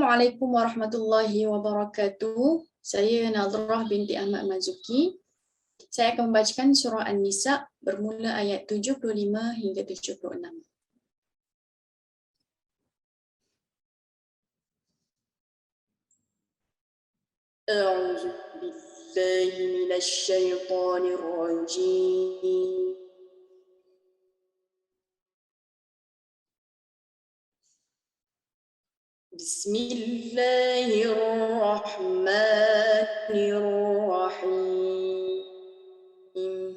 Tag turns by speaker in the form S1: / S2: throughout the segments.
S1: Assalamualaikum warahmatullahi wabarakatuh. Saya Nadrah binti Ahmad Mazuki. Saya akan membacakan surah An-Nisa bermula ayat 75 hingga 76. A'udzu billahi minasy syaithanir rajim. Bismillahirrahmanirrahim.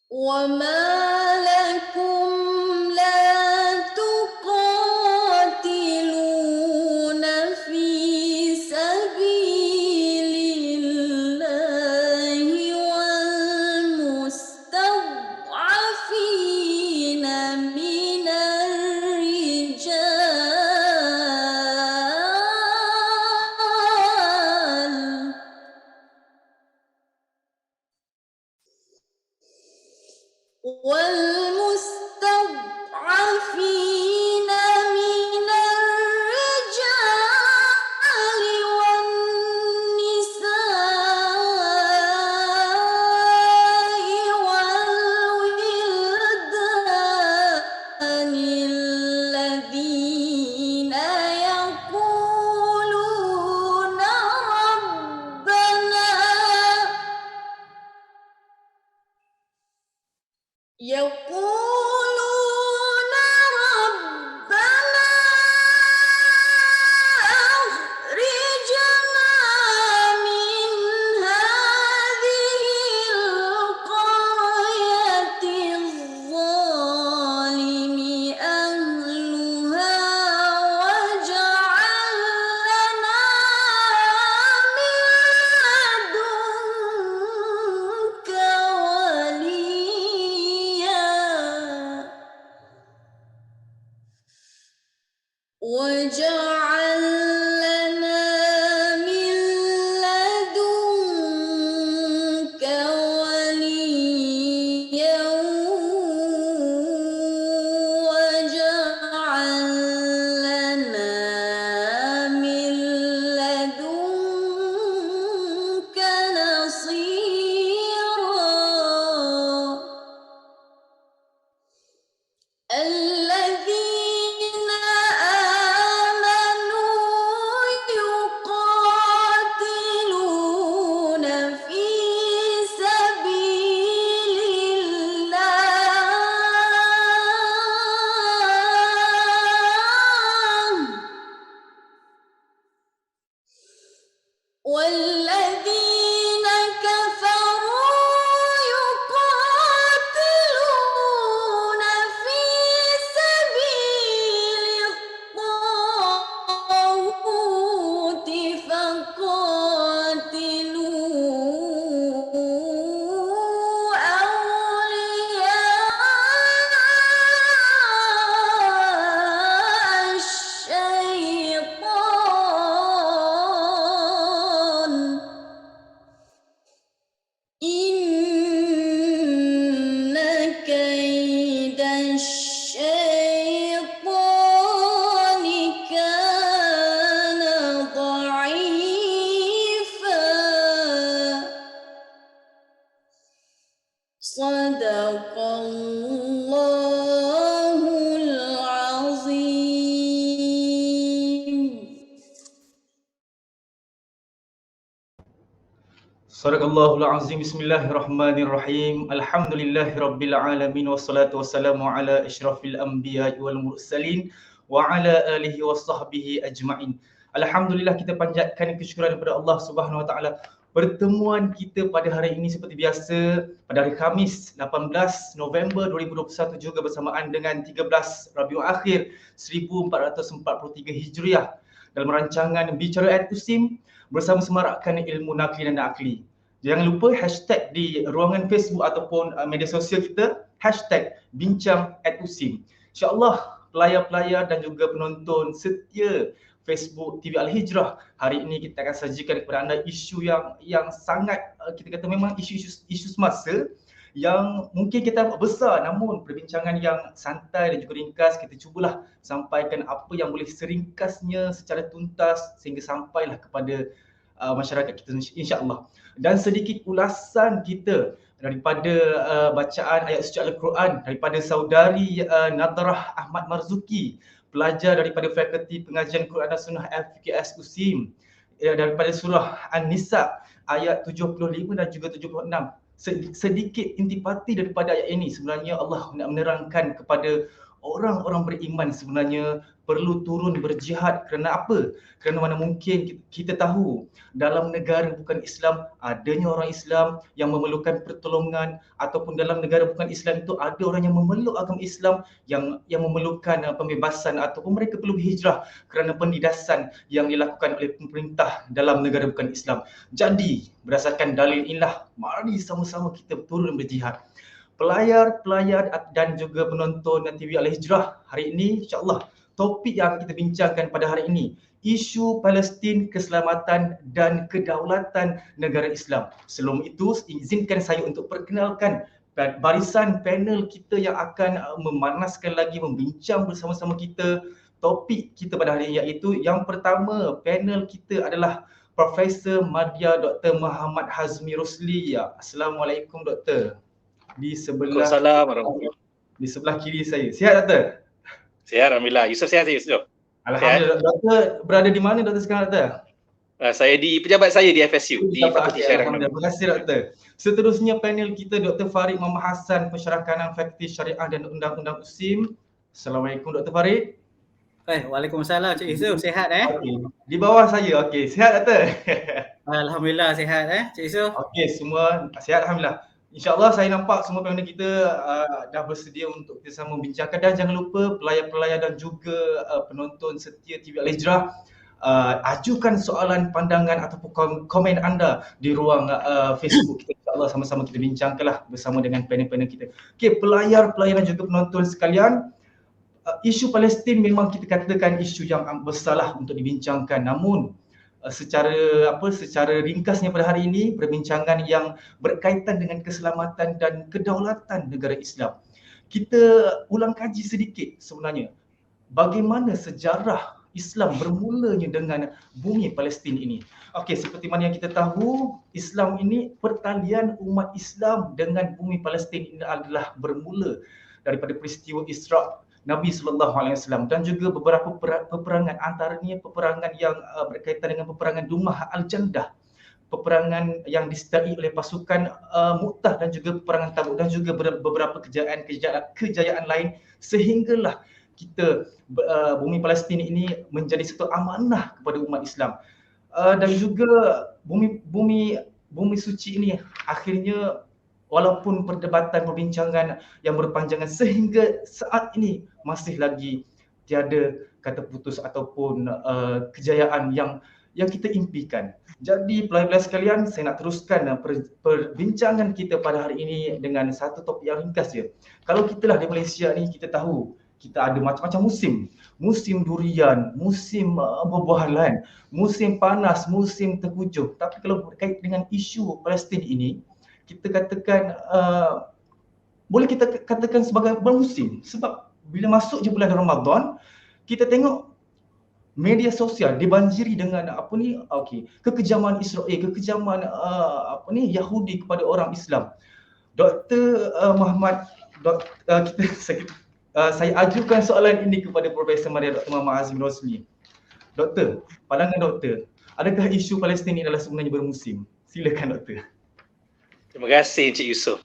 S1: وما لكم لا تقاتلون في سبيل الله والمستضعفين من الرجال والمستضعفين من الرجال والنساء والولدان الذين يقولون ربنا أخرجنا من هذه القرية الظالم أهلها واجعل لنا من لدنك وليا واجعل لنا من لدنك وليا واجعل لنا من لدنك نصيرا الذين آمنوا يقاتلون في سبيل الله والذين كفروا يقاتلون في سبيل الطاغوت فقاتلوا أولياء الشيطان إن كيد الشيطان كان ضعيفا صدق الله العظيم.
S2: Sadaqallahul azim. Bismillahirrahmanirrahim. Alhamdulillahirabbil alamin wassalatu wassalamu ala asyrafil anbiya'i wal mursalin wa ala alihi washabbihi ajmain. Alhamdulillah, kita panjatkan kesyukuran kepada Allah Subhanahu wa taala. Pertemuan kita pada hari ini seperti biasa pada hari Khamis 18 November 2021 juga bersamaan dengan 13 Rabiul Akhir 1443 Hijriah dalam rancangan Bicara At-Usim bersama semarakkan ilmu nakli dan akli. Jangan lupa hashtag di ruangan Facebook ataupun media sosial kita, hashtag #Bincang@Usim. InsyaAllah pelayar-pelayar dan juga penonton setia Facebook TV Al-Hijrah, hari ini kita akan sajikan kepada anda isu yang sangat kita kata memang isu semasa yang mungkin kita buat besar, namun perbincangan yang santai dan juga ringkas kita cubalah sampaikan apa yang boleh seringkasnya secara tuntas sehingga sampailah kepada masyarakat kita insya-Allah. Dan sedikit ulasan kita daripada bacaan ayat suci Al-Quran daripada saudari Nadrah Ahmad Marzuki, pelajar daripada Fakulti Pengajian Quran dan Sunnah FKS USIM, daripada surah An-Nisa ayat 75 dan juga 76. Sedikit intipati daripada ayat ini, sebenarnya Allah nak menerangkan kepada orang-orang beriman sebenarnya perlu turun berjihad. Kerana apa? Kerana mana mungkin kita tahu dalam negara bukan Islam adanya orang Islam yang memerlukan pertolongan, ataupun dalam negara bukan Islam itu ada orang yang memeluk agama Islam yang memerlukan pembebasan, ataupun mereka perlu hijrah kerana penindasan yang dilakukan oleh pemerintah dalam negara bukan Islam. Jadi berdasarkan dalil inilah mari sama-sama kita turun berjihad. Pelayar dan juga penonton TV Al-Hijrah, hari ini insya-Allah topik yang akan kita bincangkan pada hari ini, isu Palestin, keselamatan dan kedaulatan negara Islam. Sebelum itu, izinkan saya untuk perkenalkan barisan panel kita yang akan memanaskan lagi, membincang bersama-sama kita topik kita pada hari ini, iaitu yang pertama panel kita adalah Profesor Madya Dr. Muhammad Hazmi Rosli. Assalamualaikum Doktor. Di sebelah kiri saya. Sihat Doktor?
S3: Sihat Alhamdulillah. Yusuf sihat Yusuf?
S2: Alhamdulillah. Doktor berada di mana Doktor sekarang Doktor?
S3: Saya di pejabat saya di FSU, di Fakulti Syariah.
S2: Terima kasih Doktor. Seterusnya panel kita Dr. Farid Muhammad Hassan, Pensyarakanan Fakulti Syariah dan Undang-Undang USIM. Assalamualaikum Dr. Farid.
S4: Waalaikumsalam Cik Yusuf, sihat
S2: Okay. Di bawah saya. Okey, sihat Doktor?
S4: Alhamdulillah sihat Cik Yusuf.
S2: Okey, semua sihat Alhamdulillah. InsyaAllah saya nampak semua panel kita dah bersedia untuk kita sama membincangkan, dan jangan lupa pelayar-pelayar dan juga penonton setia TV Al-Hijrah, ajukan soalan, pandangan ataupun komen anda di ruang Facebook kita. InsyaAllah sama-sama kita bincangkanlah bersama dengan panel-panel kita. Okey, pelayar-pelayar dan juga penonton sekalian, isu Palestin memang kita katakan isu yang besarlah untuk dibincangkan, namun secara ringkasnya pada hari ini perbincangan yang berkaitan dengan keselamatan dan kedaulatan negara Islam. Kita ulang kaji sedikit sebenarnya bagaimana sejarah Islam bermulanya dengan bumi Palestin ini. Okey, seperti mana yang kita tahu, Islam ini, pertalian umat Islam dengan bumi Palestin ini adalah bermula daripada peristiwa Isra' Nabi SAW dan juga beberapa peperangan, antaranya peperangan yang berkaitan dengan peperangan Dumah Al-Jandah, peperangan yang disertai oleh pasukan Mu'tah dan juga peperangan Tabuk, dan juga beberapa kejayaan lain, sehinggalah kita bumi Palestin ini menjadi satu amanah kepada umat Islam. Dan juga bumi suci ini akhirnya, walaupun perdebatan, perbincangan yang berpanjangan sehingga saat ini masih lagi tiada kata putus ataupun kejayaan yang kita impikan. Jadi pelayar-pelayar sekalian, saya nak teruskan perbincangan kita pada hari ini dengan satu topik yang ringkas je. Kalau kita lah di Malaysia ni, kita tahu kita ada macam-macam musim. Musim durian, musim buah-buahan, musim panas, musim tengkujuh. Tapi kalau berkait dengan isu Palestin ini, kita katakan boleh kita katakan sebagai bermusim, sebab bila masuk je bulan Ramadan, kita tengok media sosial dibanjiri dengan kekejaman Israel, kekejaman Yahudi kepada orang Islam. Dr. Muhammad, saya ajukan soalan ini kepada Profesor Madya Dr. Muhammad Hazmi Rosli. Doktor, pandangan doktor, adakah isu Palestin ini adalah sebenarnya bermusim? Silakan doktor.
S3: Terima kasih Encik Yusuf.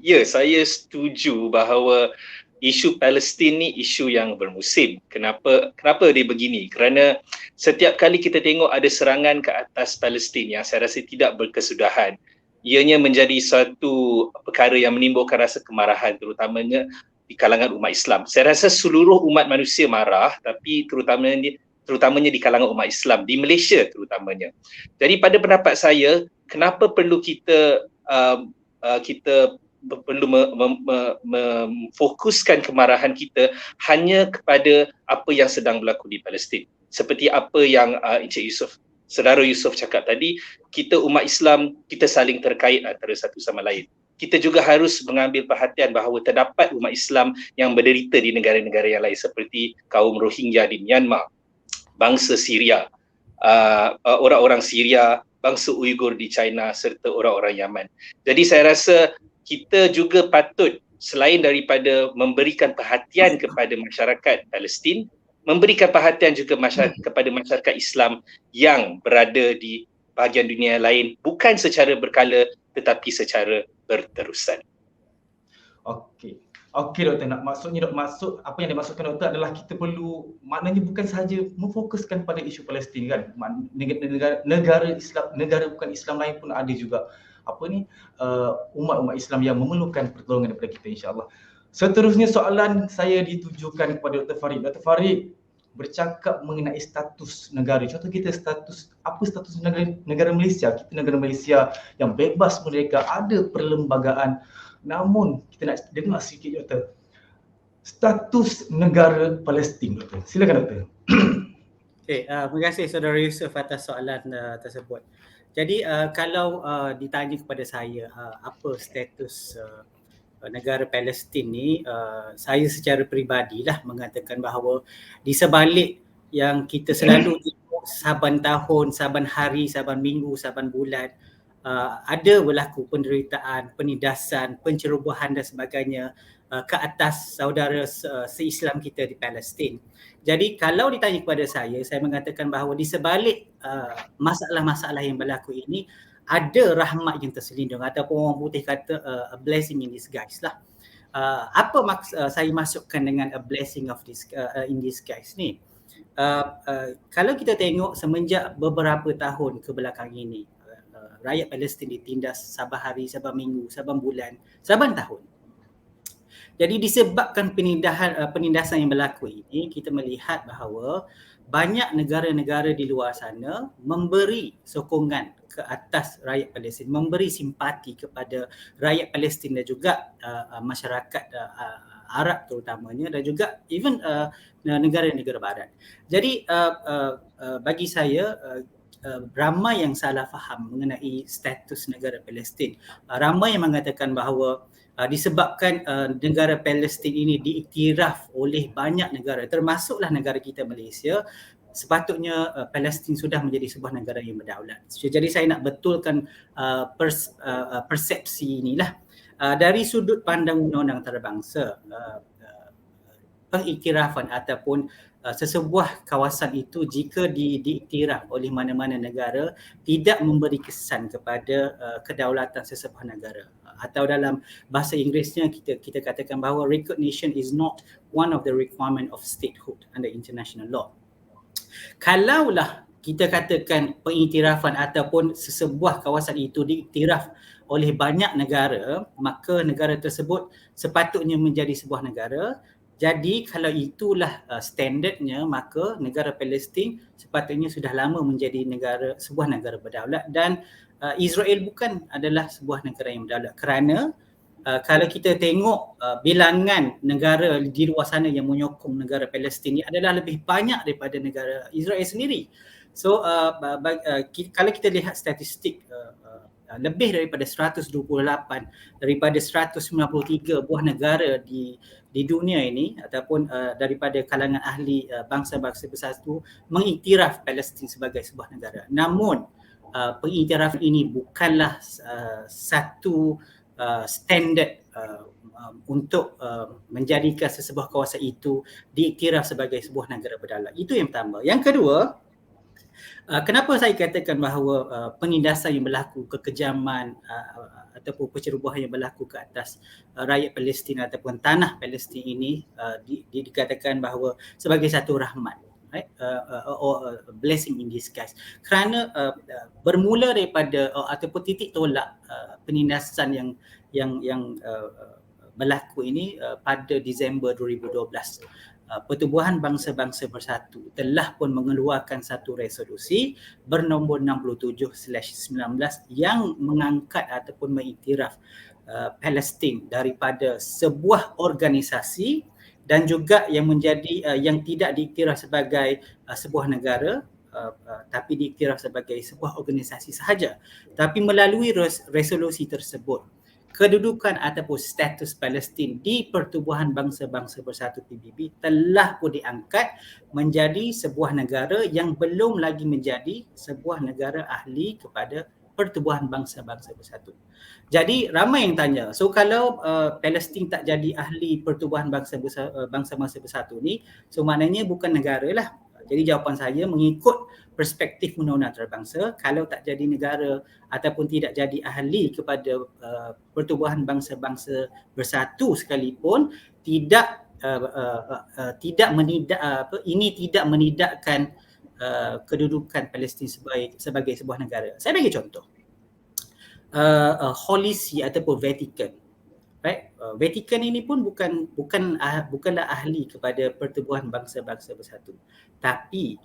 S3: Ya, saya setuju bahawa isu Palestin ni isu yang bermusim. Kenapa dia begini? Kerana setiap kali kita tengok ada serangan ke atas Palestin yang saya rasa tidak berkesudahan, ianya menjadi suatu perkara yang menimbulkan rasa kemarahan, terutamanya di kalangan umat Islam. Saya rasa seluruh umat manusia marah, tapi terutamanya di kalangan umat Islam, di Malaysia terutamanya. Jadi pada pendapat saya, kenapa perlu kita perlu memfokuskan kemarahan kita hanya kepada apa yang sedang berlaku di Palestin. Seperti apa yang Encik Yusuf, Saudara Yusuf cakap tadi, kita umat Islam, kita saling terkait antara satu sama lain. kita juga harus mengambil perhatian bahawa terdapat umat Islam yang menderita di negara-negara yang lain seperti kaum Rohingya di Myanmar, bangsa Syria, orang-orang Syria, bangsa Uyghur di China serta orang-orang Yaman. Jadi saya rasa kita juga patut selain daripada memberikan perhatian kepada masyarakat Palestin, memberikan perhatian juga kepada masyarakat Islam yang berada di bahagian dunia lain, bukan secara berkala tetapi secara berterusan.
S2: Okey. Okey doktor, apa yang dimaksudkan doktor adalah kita perlu, maknanya bukan sahaja memfokuskan pada isu Palestin kan. Negara Islam, negara bukan Islam lain pun ada juga umat-umat Islam yang memerlukan pertolongan daripada kita, insya-Allah. Seterusnya soalan saya ditujukan kepada Dr. Farid. Dr. Farid bercakap mengenai status negara. Contoh kita status negara Malaysia. Kita negara Malaysia yang bebas merdeka, ada perlembagaan. Namun kita nak dengar sikit doktor. Status negara Palestin doktor. Silakan doktor.
S4: Okey, terima kasih Saudara Yusof atas soalan tersebut. Jadi kalau ditanya kepada saya apa status negara Palestin ni, saya secara peribadilah mengatakan bahawa di sebalik yang kita selalu tengok saban tahun, saban hari, saban minggu, saban bulan, ada berlaku penderitaan, penindasan, pencerobohan dan sebagainya ke atas saudara se-Islam kita di Palestin. Jadi kalau ditanya kepada saya mengatakan bahawa di sebalik masalah-masalah yang berlaku ini ada rahmat yang terselindung ataupun orang putih kata a blessing in disguise lah. Apa saya masukkan dengan a blessing of this in disguise ni? Kalau kita tengok semenjak beberapa tahun ke belakang ini, rakyat Palestin ditindas saban hari, saban minggu, saban bulan, saban tahun. Jadi disebabkan penindasan yang berlaku ini, kita melihat bahawa banyak negara-negara di luar sana memberi sokongan ke atas rakyat Palestin, memberi simpati kepada rakyat Palestin dan juga masyarakat Arab terutamanya dan juga even negara-negara barat. Jadi bagi saya ramai yang salah faham mengenai status negara Palestin. Ramai yang mengatakan bahawa disebabkan negara Palestin ini diiktiraf oleh banyak negara, termasuklah negara kita Malaysia, sepatutnya Palestin sudah menjadi sebuah negara yang berdaulat. Jadi saya nak betulkan persepsi inilah. Dari sudut pandang undang-undang antarabangsa, pengiktirafan ataupun sesebuah kawasan itu jika diiktiraf oleh mana-mana negara tidak memberi kesan kepada kedaulatan sesebuah negara, atau dalam bahasa Inggerisnya kita katakan bahawa recognition is not one of the requirement of statehood under international law. Kalaulah kita katakan pengiktirafan ataupun sesebuah kawasan itu diiktiraf oleh banyak negara, maka negara tersebut sepatutnya menjadi sebuah negara. Jadi kalau itulah standardnya, maka negara Palestin sepatutnya sudah lama menjadi sebuah negara berdaulat, dan Israel bukan adalah sebuah negara yang berdaulat, kerana kalau kita tengok bilangan negara di luar sana yang menyokong negara Palestin ini adalah lebih banyak daripada negara Israel sendiri. So kalau kita lihat statistik, lebih daripada 128 daripada 193 buah negara di dunia ini ataupun daripada kalangan ahli bangsa-bangsa bersatu mengiktiraf Palestin sebagai sebuah negara. Namun pengiktirafan ini bukanlah satu standard untuk menjadikan sesebuah kawasan itu diiktiraf sebagai sebuah negara berdaulat. Itu yang pertama. Yang kedua, kenapa saya katakan bahawa penindasan yang berlaku, kekejaman ataupun pencerobohan yang berlaku ke atas rakyat Palestin ataupun tanah Palestin ini dikatakan bahawa sebagai satu rahmat, right? Or blessing in disguise, kerana bermula daripada ataupun titik tolak penindasan yang berlaku ini pada Disember 2012. Pertubuhan Bangsa-Bangsa Bersatu telah pun mengeluarkan satu resolusi bernombor 67/19 yang mengangkat ataupun mengiktiraf Palestin daripada sebuah organisasi dan juga yang menjadi yang tidak diiktiraf sebagai sebuah negara, tapi diiktiraf sebagai sebuah organisasi sahaja. Tapi melalui resolusi tersebut, kedudukan ataupun status Palestin di Pertubuhan Bangsa-Bangsa Bersatu PBB telah pun diangkat menjadi sebuah negara yang belum lagi menjadi sebuah negara ahli kepada Pertubuhan Bangsa-Bangsa Bersatu. Jadi ramai yang tanya, so kalau Palestin tak jadi ahli Pertubuhan Bangsa-Bangsa Bersatu ni, so maknanya bukan negara lah. Jadi jawapan saya mengikut perspektif undang-undang antarabangsa, kalau tak jadi negara ataupun tidak jadi ahli kepada Pertubuhan Bangsa-Bangsa Bersatu sekalipun, tidak menidakkan kedudukan Palestin sebagai sebuah negara. Saya bagi contoh. Holy See ataupun Vatican. Right? Vatican ini pun bukanlah ahli kepada Pertubuhan Bangsa-Bangsa Bersatu. Tapi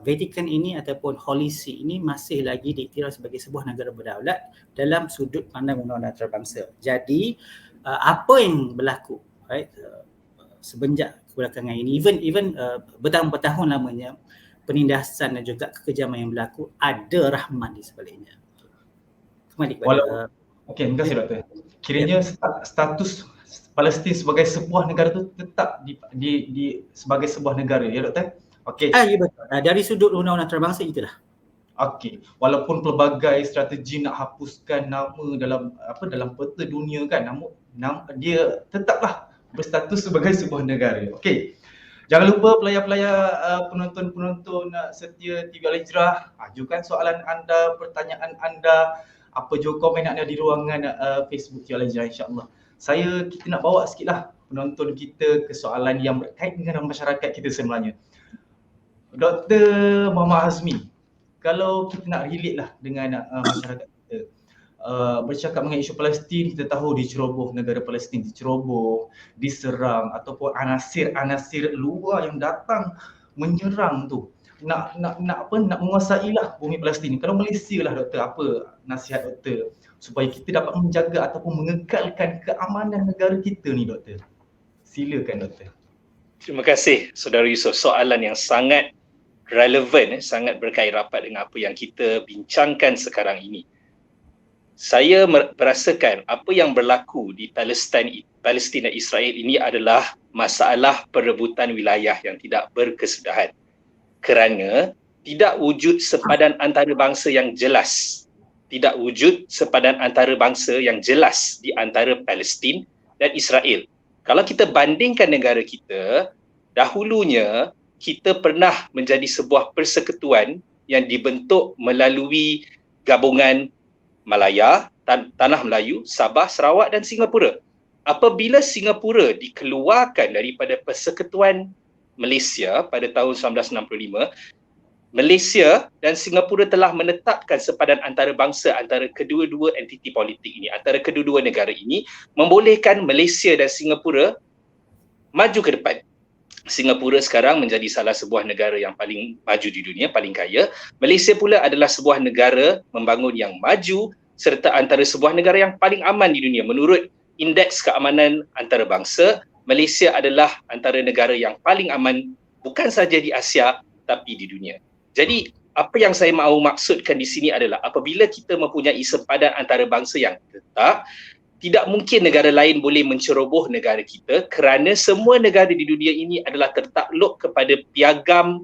S4: Vatican ini ataupun Holy See ini masih lagi diiktiraf sebagai sebuah negara berdaulat dalam sudut pandang undang-undang antarabangsa. Jadi apa yang berlaku, right? Semenjak kebelakangan ini, even bertahun-tahun lamanya penindasan dan juga kekejaman yang berlaku, ada rahmat di sebaliknya. Kembali kepada
S2: Okey, terima kasih Doktor. Kiranya status Palestin sebagai sebuah negara tu tetap di sebagai sebuah negara, ya Doktor? Okey.
S4: Ya betul. Dari sudut undang-undang antarabangsa itulah.
S2: Okey, walaupun pelbagai strategi nak hapuskan nama dalam peta dunia kan, namun dia tetaplah berstatus sebagai sebuah negara. Okey. Jangan lupa pelayar-pelayar penonton-penonton setia TV Al-Hijrah, ajukan soalan anda, pertanyaan anda, apa jua komen anda di ruangan Facebook TV Al-Hijrah, insya-Allah. Kita nak bawa sikitlah penonton kita ke soalan yang berkait dengan masyarakat kita sebenarnya. Dr. Muhammad Hazmi, kalau kita nak relate lah dengan masyarakat kita, bercakap mengenai isu Palestin, kita tahu diceroboh negara Palestin, diceroboh, diserang ataupun anasir luar yang datang menyerang tu nak menguasai lah bumi Palestin. Kalau Malaysia lah Doktor, apa nasihat Doktor supaya kita dapat menjaga ataupun mengekalkan keamanan negara kita ni Doktor? Silakan Doktor.
S3: Terima kasih Saudara Yusof, soalan yang sangat relevan, sangat berkait rapat dengan apa yang kita bincangkan sekarang ini. Saya merasakan apa yang berlaku di Palestin dan Israel ini adalah masalah perebutan wilayah yang tidak berkesudahan. Kerana tidak wujud sepadan antarabangsa yang jelas. Tidak wujud sepadan antarabangsa yang jelas di antara Palestin dan Israel. Kalau kita bandingkan negara kita, dahulunya kita pernah menjadi sebuah persekutuan yang dibentuk melalui gabungan Malaya, Tanah Melayu, Sabah, Sarawak dan Singapura. Apabila Singapura dikeluarkan daripada persekutuan Malaysia pada tahun 1965, Malaysia dan Singapura telah menetapkan sepadan antarabangsa antara kedua-dua entiti politik ini, antara kedua-dua negara ini, membolehkan Malaysia dan Singapura maju ke depan. Singapura sekarang menjadi salah sebuah negara yang paling maju di dunia, paling kaya. Malaysia pula adalah sebuah negara membangun yang maju serta antara sebuah negara yang paling aman di dunia. Menurut Indeks Keamanan Antarabangsa, Malaysia adalah antara negara yang paling aman bukan saja di Asia tapi di dunia. Jadi apa yang saya mahu maksudkan di sini adalah apabila kita mempunyai sempadan antarabangsa yang tetap, tidak mungkin negara lain boleh menceroboh negara kita kerana semua negara di dunia ini adalah tertakluk kepada piagam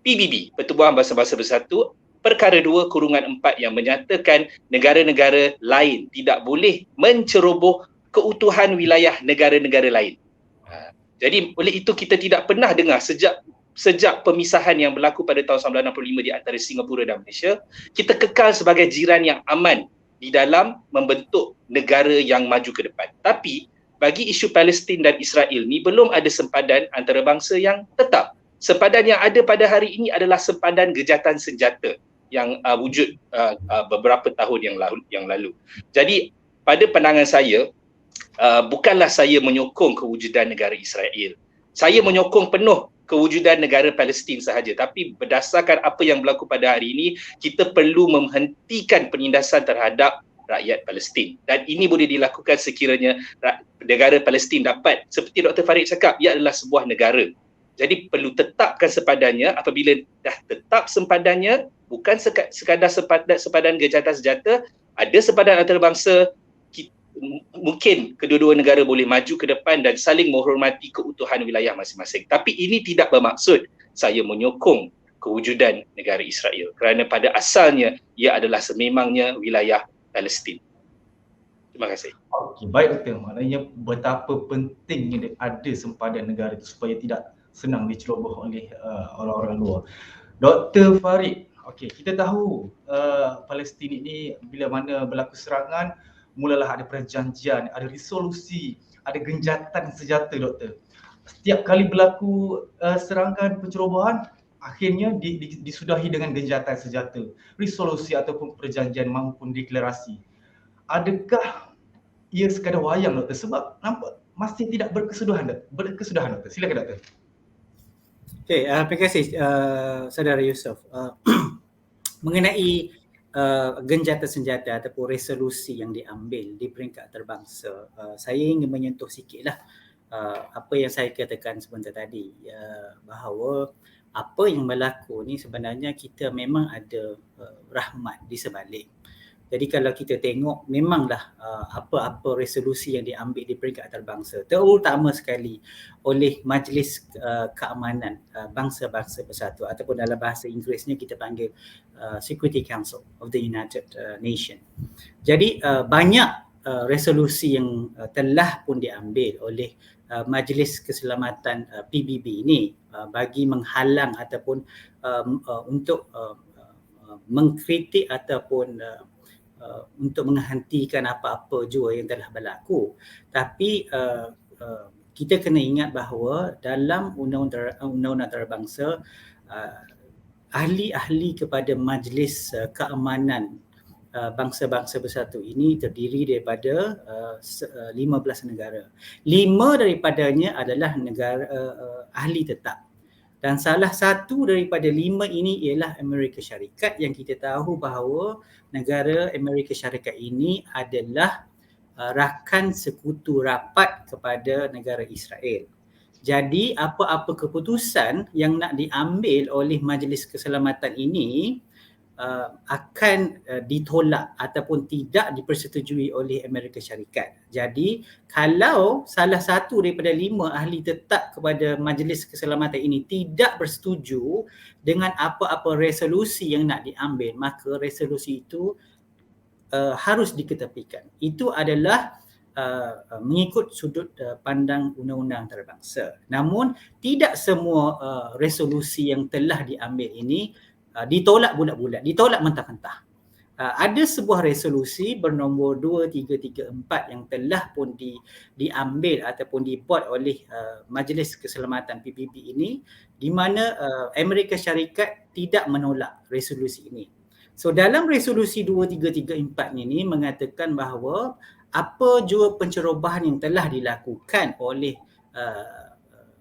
S3: PBB, Pertubuhan Bangsa-Bangsa Bersatu, Perkara 2/4 yang menyatakan negara-negara lain tidak boleh menceroboh keutuhan wilayah negara-negara lain. Jadi oleh itu kita tidak pernah dengar sejak pemisahan yang berlaku pada tahun 1965 di antara Singapura dan Malaysia, kita kekal sebagai jiran yang aman di dalam membentuk negara yang maju ke depan. Tapi bagi isu Palestin dan Israel ni belum ada sempadan antarabangsa yang tetap. Sempadan yang ada pada hari ini adalah sempadan gejatan senjata yang wujud beberapa tahun yang lalu. Jadi pada pandangan saya, bukanlah saya menyokong kewujudan negara Israel. Saya menyokong penuh kewujudan negara Palestin sahaja. Tapi berdasarkan apa yang berlaku pada hari ini, kita perlu menghentikan penindasan terhadap rakyat Palestin. Dan ini boleh dilakukan sekiranya negara Palestin dapat, seperti Dr. Farid cakap, ia adalah sebuah negara. Jadi perlu tetapkan sempadannya. Apabila dah tetap sempadannya, bukan sekadar sepadan gejatan senjata, ada sepadan antarabangsa, mungkin kedua-dua negara boleh maju ke depan dan saling menghormati keutuhan wilayah masing-masing. Tapi ini tidak bermaksud saya menyokong kewujudan negara Israel, kerana pada asalnya ia adalah sememangnya wilayah Palestin. Terima kasih.
S2: Okey, baik Doktor. Maknanya betapa pentingnya ada sempadan negara itu supaya tidak senang diceroboh oleh orang-orang luar. Dr. Farid, okey, kita tahu Palestin ini bila mana berlaku serangan, mulalah ada perjanjian, ada resolusi, ada genjatan senjata, Doktor. Setiap kali berlaku serangan pencerobohan, akhirnya disudahi dengan genjatan senjata, resolusi ataupun perjanjian maupun deklarasi. Adakah ia sekadar wayang, Doktor? Sebab nampak masih tidak berkesudahan, Doktor. Silakan, Doktor.
S4: Okay, terima kasih Saudara Yusof. Mengenai genjatan senjata ataupun resolusi yang diambil di peringkat antarabangsa, saya ingin menyentuh sikitlah apa yang saya katakan sebentar tadi, bahawa apa yang berlaku ni sebenarnya kita memang ada rahmat di sebalik. Jadi kalau kita tengok, memanglah apa-apa resolusi yang diambil di peringkat antarabangsa, terutama sekali oleh Majlis Keamanan Bangsa-Bangsa Bersatu, ataupun dalam bahasa Inggerisnya kita panggil Security Council of the United Nations. Jadi banyak resolusi yang telah pun diambil oleh Majlis Keselamatan PBB ini bagi menghalang ataupun untuk mengkritik ataupun untuk menghentikan apa-apa jua yang telah berlaku. Tapi kita kena ingat bahawa dalam undang-undang antarabangsa, ahli-ahli kepada Majlis Keamanan Bangsa-Bangsa Bersatu ini terdiri daripada 15 negara. 5 daripadanya adalah negara ahli tetap. Dan salah satu daripada 5 ini ialah Amerika Syarikat, yang kita tahu bahawa negara Amerika Syarikat ini adalah rakan sekutu rapat kepada negara Israel. Jadi apa-apa keputusan yang nak diambil oleh Majlis Keselamatan ini akan ditolak ataupun tidak dipersetujui oleh Amerika Syarikat. Jadi kalau salah satu daripada 5 ahli tetap kepada Majlis Keselamatan ini tidak bersetuju dengan apa-apa resolusi yang nak diambil, maka resolusi itu harus diketepikan. Itu adalah mengikut sudut pandang undang-undang antarabangsa. Namun tidak semua resolusi yang telah diambil ini ditolak bulat-bulat, ditolak mentah-mentah. Ada sebuah resolusi bernombor 2334 yang telah pun diambil ataupun dibuat oleh Majlis Keselamatan PBB ini, di mana Amerika Syarikat tidak menolak resolusi ini. So dalam resolusi 2334 ini mengatakan bahawa apa jua pencerobohan yang telah dilakukan oleh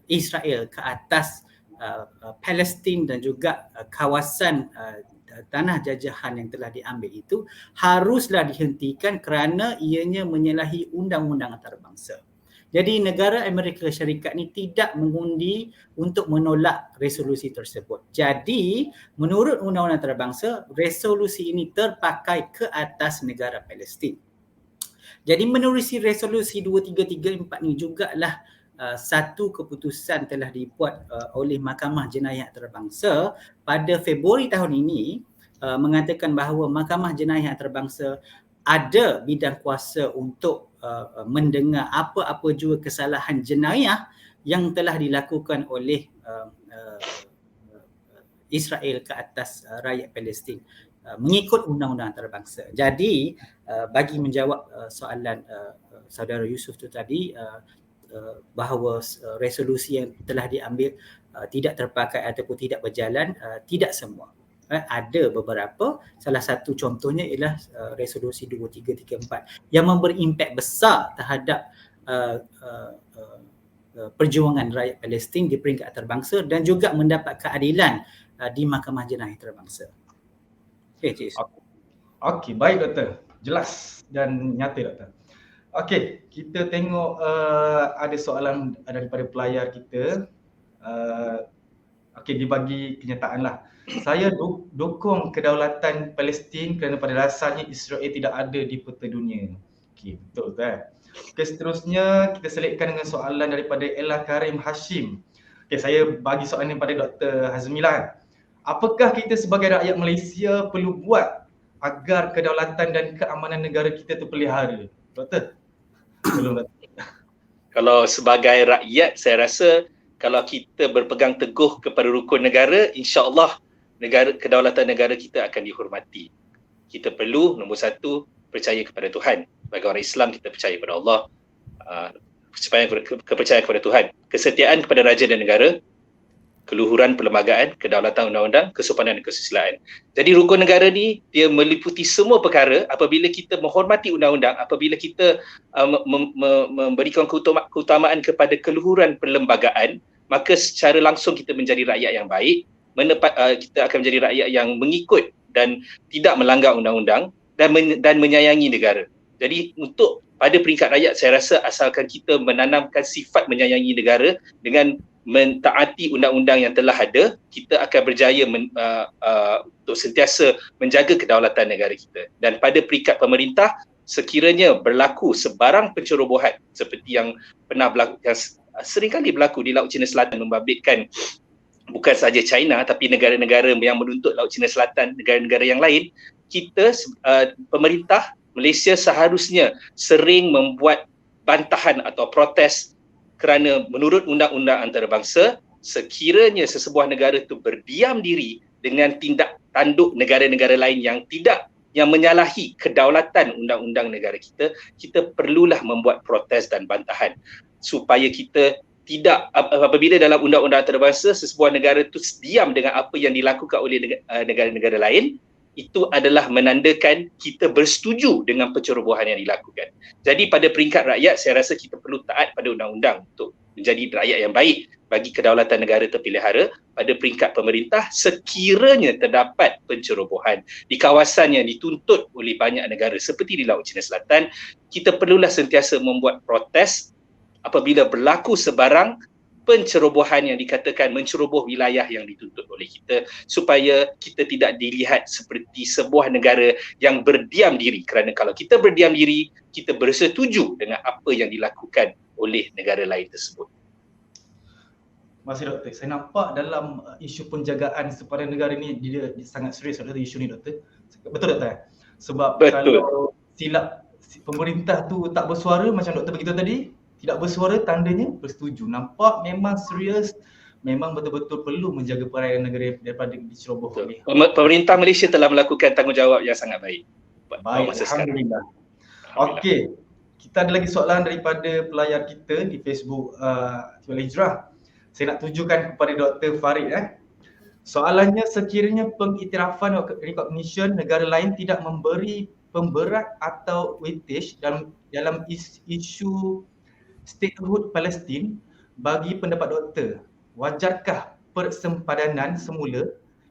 S4: Israel ke atas Palestin dan juga kawasan tanah jajahan yang telah diambil itu haruslah dihentikan kerana ianya menyalahi undang-undang antarabangsa. Jadi negara Amerika Syarikat ni tidak mengundi untuk menolak resolusi tersebut. Jadi menurut undang-undang antarabangsa, resolusi ini terpakai ke atas negara Palestin. Jadi menerusi resolusi 2334 ni jugalah satu keputusan telah dibuat oleh Mahkamah Jenayah Antarabangsa pada Februari tahun ini, mengatakan bahawa Mahkamah Jenayah Antarabangsa ada bidang kuasa untuk mendengar apa-apa jua kesalahan jenayah yang telah dilakukan oleh Israel ke atas rakyat Palestin mengikut undang-undang antarabangsa. Jadi bagi menjawab soalan saudara Yusof tu tadi, bahawa resolusi yang telah diambil tidak terpakai ataupun tidak berjalan, tidak semua. Ada beberapa, salah satu contohnya ialah resolusi 2334 yang memberi impak besar terhadap perjuangan rakyat Palestin di peringkat antarabangsa dan juga mendapat keadilan di Mahkamah Jenayah Antarabangsa.
S2: Okey, baik Doktor. Jelas dan nyata Doktor. Okey, kita tengok ada soalan daripada pelayar kita. Okey, dibagi kenyataan lah. Saya dukung kedaulatan Palestin kerana pada dasarnya Israel tidak ada di peta dunia. Okey, betul kan? Okey, seterusnya kita selitkan dengan soalan daripada Ella Karim Hashim. Okey, saya bagi soalan ini pada Dr. Hazmilah. Apakah kita sebagai rakyat Malaysia perlu buat agar kedaulatan dan keamanan negara kita terpelihara? Doktor? Tolong Doktor.
S3: Kalau sebagai rakyat, saya rasa kalau kita berpegang teguh kepada rukun negara, insya-Allah kedaulatan negara kita akan dihormati. Kita perlu nombor satu percaya kepada Tuhan. Bagi orang Islam, kita percaya kepada Allah, kepercayaan kepada Tuhan, kesetiaan kepada raja dan negara, keluhuran perlembagaan, kedaulatan undang-undang, kesopanan dan kesusilaan. Jadi rukun negara ni dia meliputi semua perkara. Apabila kita menghormati undang-undang, apabila kita memberikan keutamaan kepada keluhuran perlembagaan, maka secara langsung kita menjadi rakyat yang baik, kita akan menjadi rakyat yang mengikut dan tidak melanggar undang-undang dan menyayangi negara. Jadi untuk pada peringkat rakyat, saya rasa asalkan kita menanamkan sifat menyayangi negara dengan mentaati undang-undang yang telah ada, kita akan berjaya untuk sentiasa menjaga kedaulatan negara kita. Dan pada peringkat pemerintah, sekiranya berlaku sebarang pencerobohan seperti yang pernah berlaku, yang seringkali berlaku di Laut Cina Selatan, membabitkan bukan sahaja China tapi negara-negara yang menuntut Laut Cina Selatan, negara-negara yang lain, kita pemerintah Malaysia seharusnya sering membuat bantahan atau protes kerana menurut undang-undang antarabangsa, sekiranya sesebuah negara itu berdiam diri dengan tindak tanduk negara-negara lain yang menyalahi kedaulatan undang-undang negara kita, kita perlulah membuat protes dan bantahan supaya kita tidak, apabila dalam undang-undang antarabangsa sesebuah negara itu diam dengan apa yang dilakukan oleh negara-negara lain, itu adalah menandakan kita bersetuju dengan pencerobohan yang dilakukan. Jadi pada peringkat rakyat, saya rasa kita perlu taat pada undang-undang untuk menjadi rakyat yang baik bagi kedaulatan negara terpelihara. Pada peringkat pemerintah, sekiranya terdapat pencerobohan di kawasan yang dituntut oleh banyak negara seperti di Laut Cina Selatan, kita perlulah sentiasa membuat protes apabila berlaku sebarang pencerobohan yang dikatakan menceroboh wilayah yang dituntut oleh kita, supaya kita tidak dilihat seperti sebuah negara yang berdiam diri, kerana kalau kita berdiam diri, kita bersetuju dengan apa yang dilakukan oleh negara lain tersebut.
S2: Terima kasih Doktor. Saya nampak dalam isu penjagaan sepadan negara ni dia sangat serius Doktor, isu ni Doktor. Betul Doktor? Sebab
S3: Betul.
S2: Kalau silap pemerintah tu tak bersuara macam Doktor beritahu tadi, tidak bersuara tandanya bersetuju. Nampak memang serius, memang betul-betul perlu menjaga perairan negara daripada diceroboh oleh.
S3: Pemerintah Malaysia telah melakukan tanggungjawab yang sangat baik.
S2: Baik, Alhamdulillah. Okey, kita ada lagi soalan daripada pelayar kita di Facebook Tiwal Hijrah. Saya nak tujukan kepada Dr. Farid. Soalannya, sekiranya pengiktirafan recognition negara lain tidak memberi pemberat atau weightage dalam isu statehood Palestin, bagi pendapat doktor, wajarkah persempadanan semula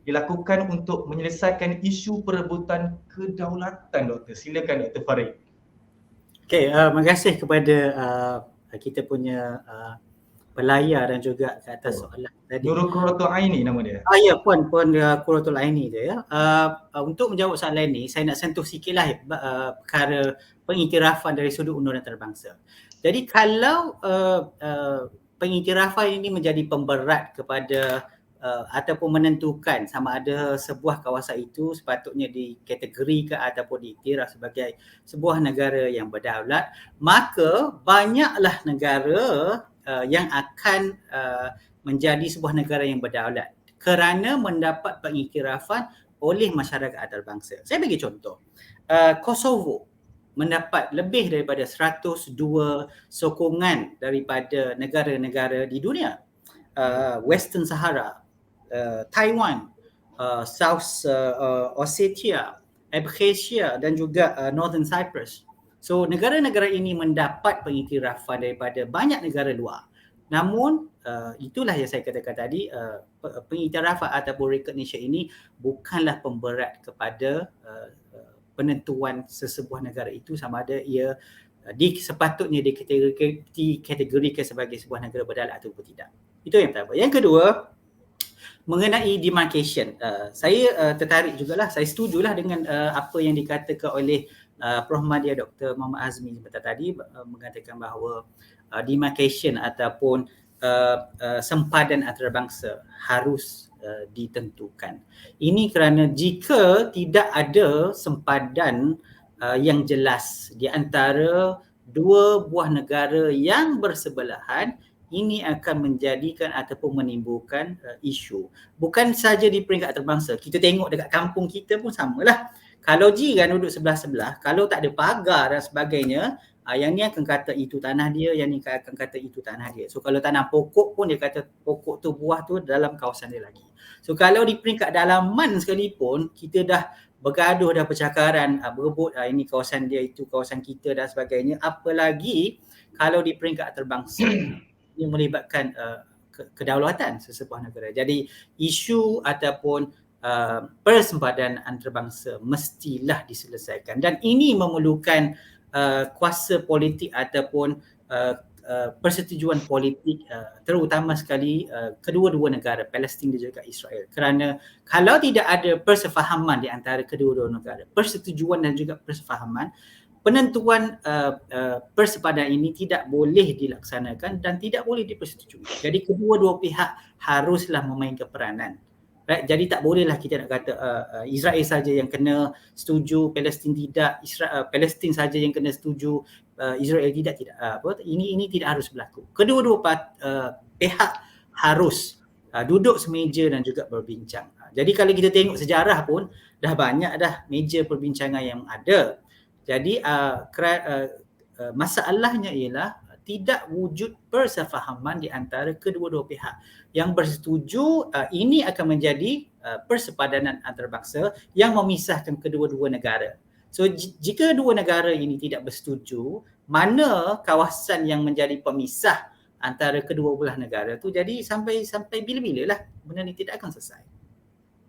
S2: dilakukan untuk menyelesaikan isu perebutan kedaulatan Doktor? Silakan Dr. Farid.
S4: Okey, terima kasih kepada kita punya pelayar dan juga ke atas soalan tadi.
S2: Nurul Quratul Aini nama dia.
S4: Ya, Puan Quratul Aini dia ya. Untuk menjawab soalan ni, saya nak sentuh sikitlah perkara pengiktirafan dari sudut undang-undang antarabangsa. Jadi kalau pengiktirafan ini menjadi pemberat kepada ataupun menentukan sama ada sebuah kawasan itu sepatutnya dikategorikan ataupun diiktiraf sebagai sebuah negara yang berdaulat, maka banyaklah negara yang akan menjadi sebuah negara yang berdaulat kerana mendapat pengiktirafan oleh masyarakat antarabangsa. Saya bagi contoh, Kosovo mendapat lebih daripada 102 sokongan daripada negara-negara di dunia. Western Sahara, Taiwan, South Ossetia, Abkhazia dan juga Northern Cyprus. So negara-negara ini mendapat pengiktirafan daripada banyak negara luar. Namun itulah yang saya katakan tadi, pengiktirafan ataupun recognition ini bukanlah pemberat kepada penentuan sesebuah negara itu sama ada ia sepatutnya dikategorikan sebagai sebuah negara berdaulat ataupun tidak. Itu yang pertama. Yang kedua, mengenai demarcation, saya tertarik jugalah, saya setujulah dengan apa yang dikatakan oleh Prof. Madia Dr. Muhammad Azmi sebentar tadi, mengatakan bahawa demarcation ataupun sempadan antarabangsa harus ditentukan. Ini kerana jika tidak ada sempadan yang jelas di antara dua buah negara yang bersebelahan, ini akan menjadikan ataupun menimbulkan isu. Bukan saja di peringkat antarabangsa, kita tengok dekat kampung kita pun samalah. Kalau jiran duduk sebelah-sebelah, kalau tak ada pagar dan sebagainya, yang ni akan kata itu tanah dia, yang ni akan kata itu tanah dia. So kalau tanam pokok pun dia kata pokok tu, buah tu dalam kawasan dia lagi. So kalau di peringkat dalaman sekalipun kita dah bergaduh, dah percakaran, berebut ini kawasan dia, itu kawasan kita dan sebagainya, apalagi kalau di peringkat antarabangsa yang melibatkan kedaulatan sesebuah negara. Jadi isu ataupun persempadan antarabangsa mestilah diselesaikan, dan ini memerlukan kuasa politik ataupun persetujuan politik, terutama sekali kedua-dua negara, Palestin dan juga Israel. Kerana kalau tidak ada persefahaman di antara kedua-dua negara, persetujuan dan juga persefahaman, penentuan persepadan ini tidak boleh dilaksanakan dan tidak boleh dipersetujui. Jadi kedua-dua pihak haruslah memainkan peranan. Right? Jadi tak bolehlah kita nak kata Israel saja yang kena setuju, Palestin tidak, Palestin saja yang kena setuju, Israel tidak. Ini tidak harus berlaku. Kedua-dua pihak harus duduk semeja dan juga berbincang. Jadi kalau kita tengok sejarah pun dah banyak dah meja perbincangan yang ada. Jadi masalahnya ialah tidak wujud persefahaman di antara kedua-dua pihak yang bersetuju. Ini akan menjadi persepadanan antarabangsa yang memisahkan kedua-dua negara. So jika dua negara ini tidak bersetuju, mana kawasan yang menjadi pemisah antara kedua belah negara tu, jadi sampai bila-bila lah benda ni tidak akan selesai.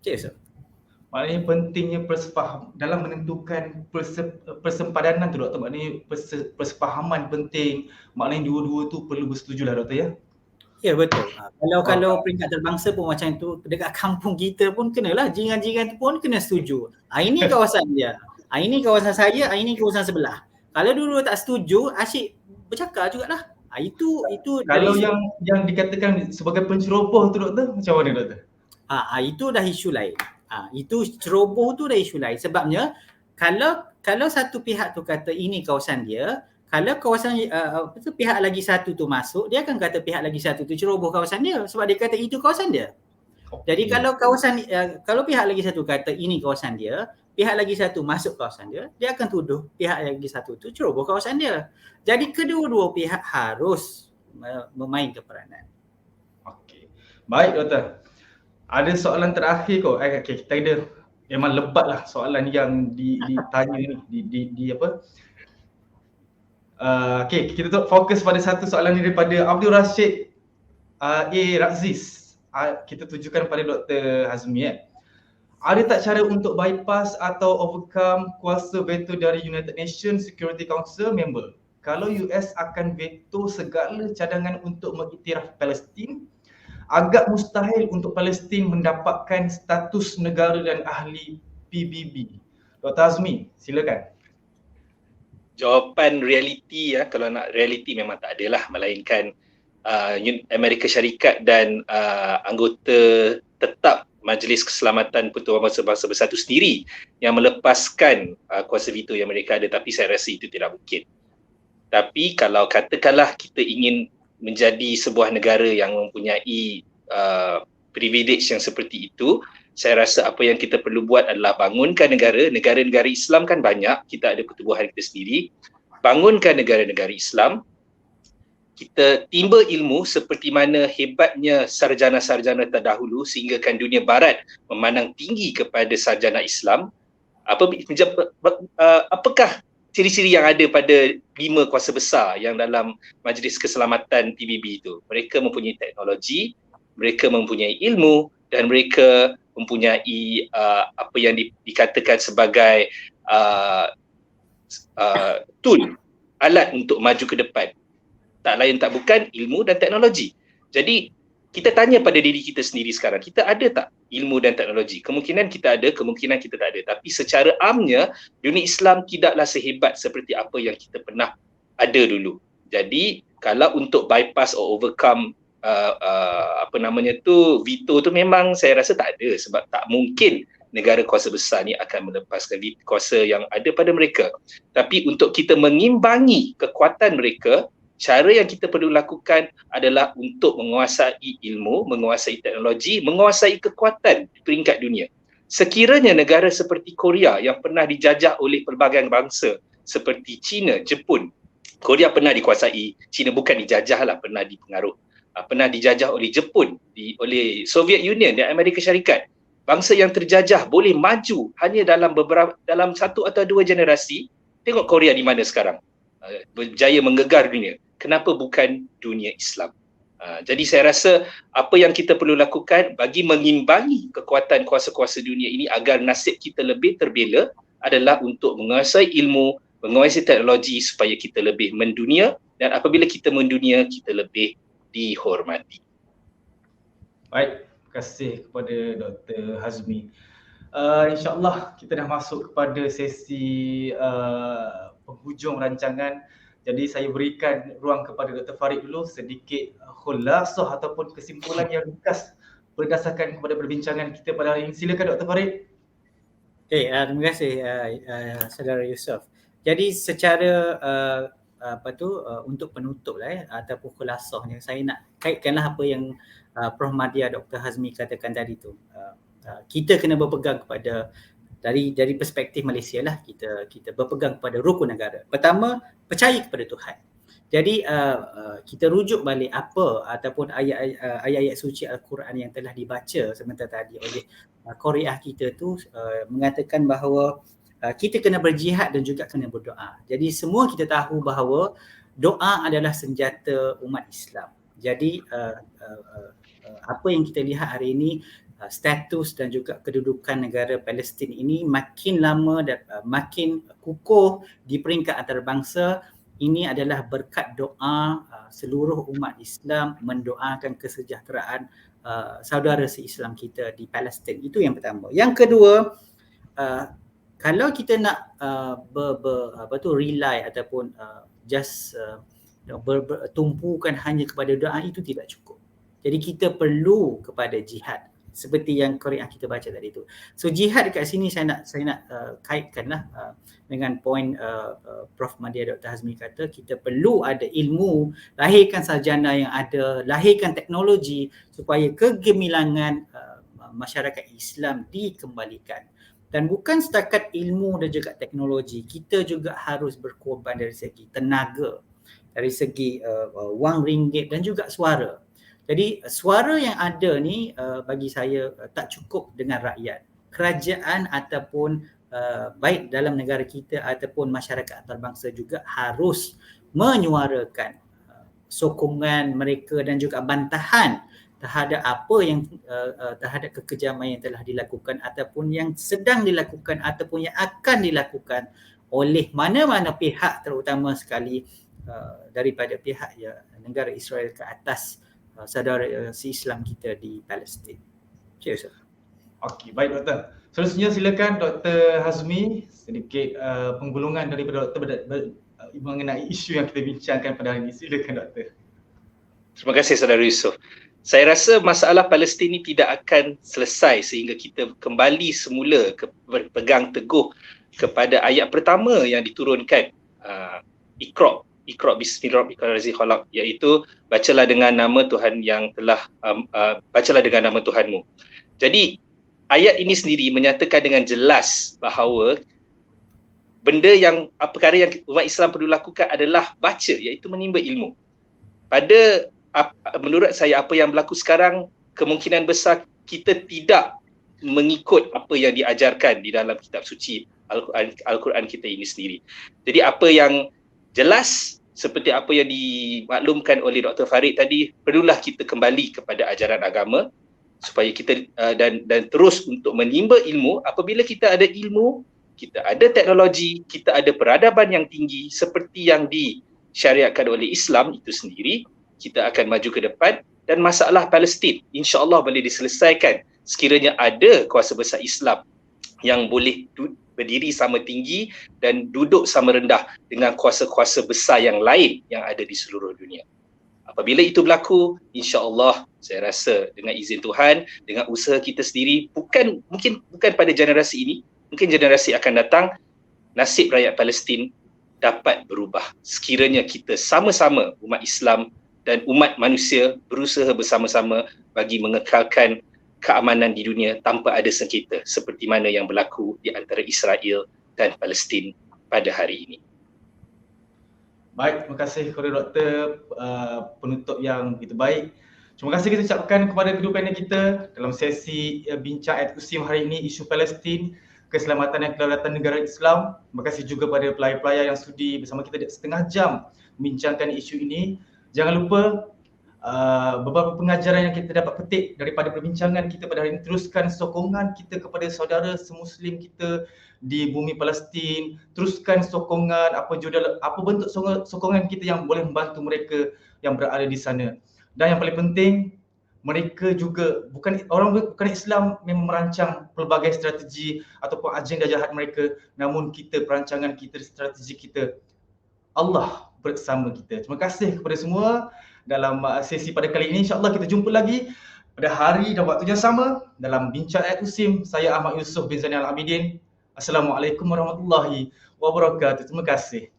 S4: Cik Yusuf.
S2: Maknanya pentingnya persepaham dalam menentukan persempadanan tu, Doktor. Maknanya persefahaman penting. Maknanya dua-dua tu perlu bersetuju lah, Doktor, ya?
S4: Ya, betul. Kalau peringkat antarabangsa pun macam tu, dekat kampung kita pun kenalah, jiran-jiran tu pun kena setuju. Ini kawasan dia, ini kawasan saya, ini kawasan sebelah. Kalau dua-dua tak setuju, asyik bercakap jugalah. Itu
S2: kalau yang dikatakan sebagai penceroboh tu, Doktor, macam mana, Doktor?
S4: Itu dah isu lain. Itu ceroboh tu dah isu lain. Sebabnya kalau satu pihak tu kata ini kawasan dia, kalau kawasan pihak lagi satu tu masuk, dia akan kata pihak lagi satu tu ceroboh kawasan dia, sebab dia kata itu kawasan dia. Jadi kalau pihak lagi satu kata ini kawasan dia, pihak lagi satu masuk kawasan dia, dia akan tuduh pihak lagi satu tu ceroboh kawasan dia. Jadi kedua-dua pihak harus memainkan peranan.
S2: Okey. Baik, Doktor. Ada soalan terakhir kot. Okay, kita ada memang lebat lah soalan yang ditanya ni di apa. Okay, kita fokus pada satu soalan ni daripada Abdul Rashid A. Raziz. Kita tujukan pada Dr. Hazmi. Ada tak cara untuk bypass atau overcome kuasa veto dari United Nations Security Council member kalau US akan veto segala cadangan untuk mengiktiraf Palestin? Agak mustahil untuk Palestin mendapatkan status negara dan ahli PBB. Dr. Azmi, silakan.
S3: Jawapan realiti, kalau nak realiti memang tak adalah, melainkan Amerika Syarikat dan anggota tetap Majlis Keselamatan Pertubuhan Bangsa-Bangsa Bersatu sendiri yang melepaskan kuasa veto yang mereka ada, tapi saya rasa itu tidak mungkin. Tapi kalau katakanlah kita ingin menjadi sebuah negara yang mempunyai privilege yang seperti itu, saya rasa apa yang kita perlu buat adalah bangunkan negara-negara Islam kan banyak, kita ada pertubuhan kita sendiri, bangunkan negara-negara Islam, kita timba ilmu seperti mana hebatnya sarjana-sarjana terdahulu sehinggakan dunia barat memandang tinggi kepada sarjana Islam. Apakah ciri-ciri yang ada pada 5 kuasa besar yang dalam Majlis Keselamatan PBB itu? Mereka mempunyai teknologi, mereka mempunyai ilmu, dan mereka mempunyai apa yang dikatakan sebagai tool, alat untuk maju ke depan. Tak lain tak bukan ilmu dan teknologi. Jadi kita tanya pada diri kita sendiri sekarang, kita ada tak ilmu dan teknologi? Kemungkinan kita ada, kemungkinan kita tak ada. Tapi secara amnya, dunia Islam tidaklah sehebat seperti apa yang kita pernah ada dulu. Jadi kalau untuk bypass or overcome veto tu, memang saya rasa tak ada, sebab tak mungkin negara kuasa besar ni akan melepaskan kuasa yang ada pada mereka. Tapi untuk kita mengimbangi kekuatan mereka, cara yang kita perlu lakukan adalah untuk menguasai ilmu, menguasai teknologi, menguasai kekuatan di peringkat dunia. Sekiranya negara seperti Korea yang pernah dijajah oleh pelbagai bangsa seperti China, Jepun, Korea pernah dikuasai, China bukan dijajah lah, pernah dipengaruh, pernah dijajah oleh Jepun, oleh Soviet Union dan Amerika Syarikat. Bangsa yang terjajah boleh maju hanya dalam 1 atau 2 generasi. Tengok Korea di mana sekarang, berjaya menggegar dunia. Kenapa bukan dunia Islam? Jadi saya rasa apa yang kita perlu lakukan bagi mengimbangi kekuatan kuasa-kuasa dunia ini agar nasib kita lebih terbela adalah untuk menguasai ilmu, menguasai teknologi supaya kita lebih mendunia, dan apabila kita mendunia, kita lebih dihormati.
S2: Baik, terima kasih kepada Dr. Hazmi. InsyaAllah kita dah masuk kepada sesi penghujung rancangan. Jadi saya berikan ruang kepada Dr. Farid dulu sedikit khulasah ataupun kesimpulan yang ringkas berdasarkan kepada perbincangan kita pada hari ini. Silakan Dr. Farid.
S4: Terima kasih Saudara Yusof. Jadi secara untuk penutup ataupun khulasahnya, saya nak kaitkanlah apa yang Prof Madya Dr. Hazmi katakan tadi tu. Kita kena berpegang kepada dari perspektif Malaysia lah, kita berpegang kepada rukun negara. Pertama, percaya kepada Tuhan. Jadi kita rujuk balik apa ataupun ayat-ayat suci Al-Quran yang telah dibaca sebentar tadi oleh Korea kita tu, mengatakan bahawa kita kena berjihad dan juga kena berdoa. Jadi semua kita tahu bahawa doa adalah senjata umat Islam. Jadi apa yang kita lihat hari ini, status dan juga kedudukan negara Palestin ini makin lama dan makin kukuh di peringkat antarabangsa. Ini adalah berkat doa seluruh umat Islam mendoakan kesejahteraan saudara se-Islam kita di Palestin. Itu yang pertama. Yang kedua, kalau kita nak rely ataupun bertumpukan hanya kepada doa, itu tidak cukup. Jadi kita perlu kepada jihad seperti yang Korea kita baca tadi tu. So jihad dekat sini saya nak kaitkanlah dengan poin Prof Madya Dr. Hazmi kata, kita perlu ada ilmu, lahirkan sarjana yang ada, lahirkan teknologi supaya kegemilangan masyarakat Islam dikembalikan. Dan bukan setakat ilmu dan juga teknologi, kita juga harus berkorban dari segi tenaga, dari segi wang ringgit dan juga suara. Jadi suara yang ada ni bagi saya tak cukup dengan rakyat. Kerajaan ataupun baik dalam negara kita ataupun masyarakat antarabangsa juga harus menyuarakan sokongan mereka dan juga bantahan terhadap apa yang terhadap kekejaman yang telah dilakukan ataupun yang sedang dilakukan ataupun yang akan dilakukan oleh mana-mana pihak, terutama sekali daripada pihak negara Israel ke atas saudara si-Islam kita di Palestin. Cheers.
S2: Okey, baik Doktor. Seterusnya silakan Dr. Hazmi sedikit penggulungan daripada Doktor mengenai isu yang kita bincangkan pada hari ini. Silakan Doktor.
S3: Terima kasih Saudara Yusof. Saya rasa masalah Palestin ini tidak akan selesai sehingga kita kembali semula berpegang teguh kepada ayat pertama yang diturunkan, Iqra bismillahirrahmanirrahim khalaq, iaitu bacalah dengan nama Tuhan yang telah bacalah dengan nama Tuhanmu. Jadi ayat ini sendiri menyatakan dengan jelas bahawa perkara yang umat Islam perlu lakukan adalah baca, iaitu menimba ilmu. Menurut saya apa yang berlaku sekarang, kemungkinan besar kita tidak mengikut apa yang diajarkan di dalam kitab suci Al-Quran kita ini sendiri. Jadi apa yang jelas, seperti apa yang dimaklumkan oleh Dr. Farid tadi, perlulah kita kembali kepada ajaran agama supaya kita dan terus untuk menimba ilmu. Apabila kita ada ilmu, kita ada teknologi, kita ada peradaban yang tinggi seperti yang disyariatkan oleh Islam itu sendiri, kita akan maju ke depan dan masalah Palestin insya-Allah boleh diselesaikan sekiranya ada kuasa besar Islam yang boleh berdiri sama tinggi dan duduk sama rendah dengan kuasa-kuasa besar yang lain yang ada di seluruh dunia. Apabila itu berlaku, insya-Allah saya rasa dengan izin Tuhan, dengan usaha kita sendiri, mungkin bukan pada generasi ini, mungkin generasi akan datang, nasib rakyat Palestin dapat berubah sekiranya kita sama-sama umat Islam dan umat manusia berusaha bersama-sama bagi mengekalkan keamanan di dunia tanpa ada sengketa seperti mana yang berlaku di antara Israel dan Palestin pada hari ini.
S2: Baik, terima kasih kepada Doktor penutup yang begitu baik. Terima kasih kita ucapkan kepada kedua panel kita dalam sesi bincang ayat USIM hari ini, isu Palestin, keselamatan dan kedaulatan negara Islam. Terima kasih juga kepada pelayar-pelayar yang sudi bersama kita setengah jam membincangkan isu ini. Jangan lupa beberapa pengajaran yang kita dapat petik daripada perbincangan kita pada hari ini, teruskan sokongan kita kepada saudara semuslim kita di bumi Palestin, teruskan sokongan apa bentuk sokongan kita yang boleh membantu mereka yang berada di sana. Dan yang paling penting, mereka juga bukan Islam memang merancang pelbagai strategi ataupun agenda jahat mereka, namun perancangan kita, strategi kita, Allah bersama kita. Terima kasih kepada semua dalam sesi pada kali ini. InsyaAllah kita jumpa lagi pada hari dan waktu yang sama dalam Bincang Ayat USIM. Saya Ahmad Yusof bin Zainal Abidin. Assalamualaikum warahmatullahi wabarakatuh. Terima kasih.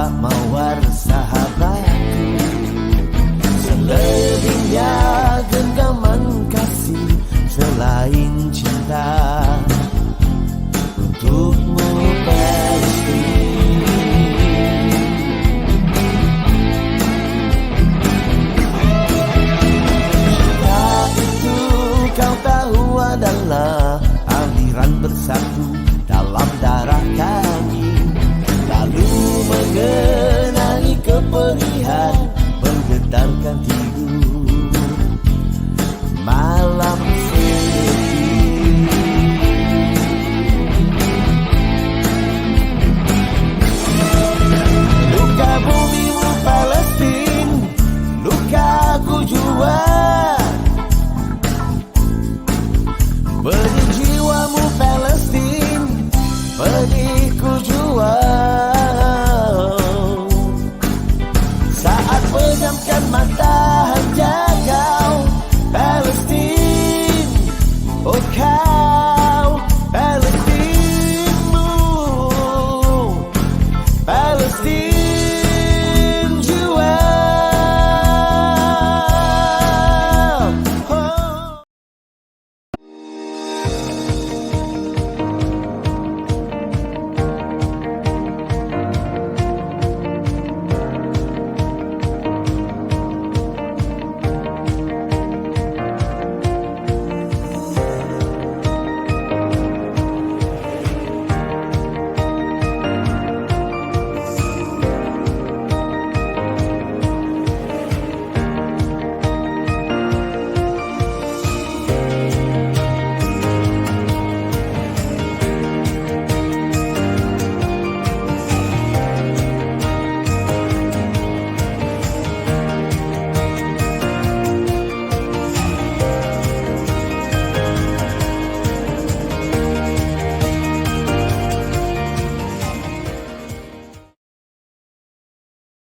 S5: Mawar sahabatku, selebihnya genggaman kasih selain cinta untukmu Palestin. Cinta itu kau tahu adalah aliran bersatu dalam darah kami, lalu mengenali kepedihan menggetarkan